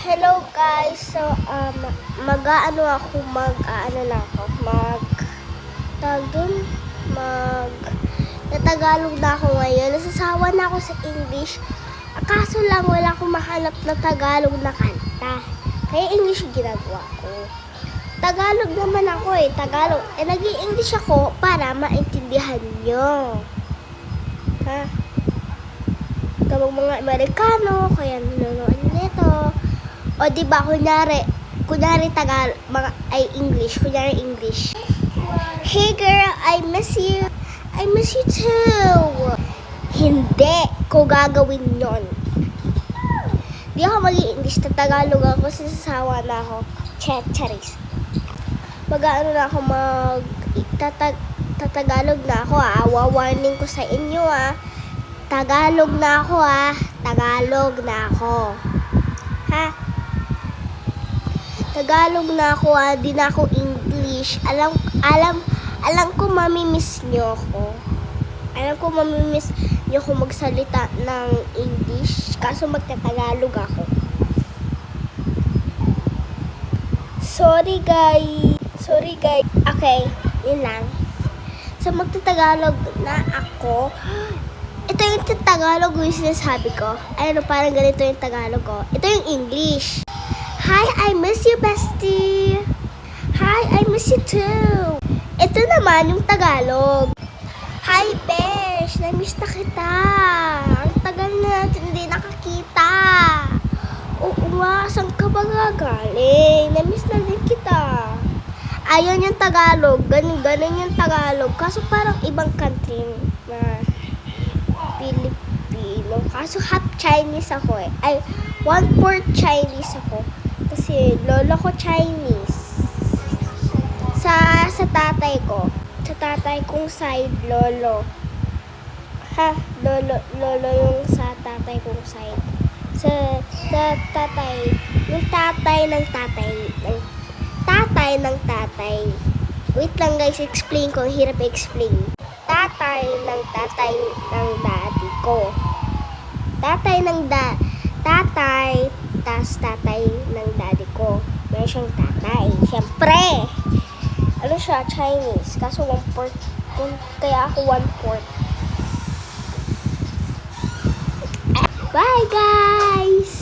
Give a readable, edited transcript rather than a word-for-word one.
Hello guys, so mag-aano ako, Tagalog na ako ngayon. Nasasawa na ako sa English. Kaso lang wala akong mahanap na Tagalog na kanta. Kaya English yung ginagawa ko. Tagalog naman ako Tagalog. Nag-i-English ako para maintindihan nyo. Ha? Kapag mga Amerikano, kaya nanonood nito. O diba, kunyari English. Hey girl, I miss you. I miss you too. Hindi ko gagawin yon. Di ako mag-i-English na Tagalog ako, sasawa na ako. Charis. Mag-aano na ako, Tagalog na ako Wawarning ko sa inyo Tagalog na ako Tagalog na ako. Ha? Tagalog na ako di na ako English. Alam ko mamimiss nyo ako. Alam ko mamimiss nyo ako magsalita ng English. Kaso magtatagalog ako. Sorry guys. Okay, yun lang. So magtatagalog na ako. Ito yung Tagalog yung sinasabi ko. Parang ganito yung Tagalog ko. Ito yung English. Hi, I miss you, bestie. Hi, I miss you too. Ito naman yung Tagalog. Hi, besh. Na-miss na kita. Ang tagal na natin hindi nakakita. Oo nga, saan ka ba gagaling? Na-miss na din kita. Ayun yung Tagalog. Ganun yung Tagalog. Kaso parang ibang country na Pilipino. Kaso half Chinese ako Ay, 1/4 Chinese ako. Kasi lolo ko Chinese. Sa tatay ko. Sa tatay kong side, lolo. Ha? Lolo yung sa tatay kong side. Sa tatay. Yung tatay ng tatay. Wait lang guys, explain ko. Hirap explain. Tatay ng daddy ko. Tatay, tas tatay ng daddy ko. Meron siyang tatay. Siyempre, siya, Chinese. Kaso 1/4. Kaya ako 1/4. Bye guys!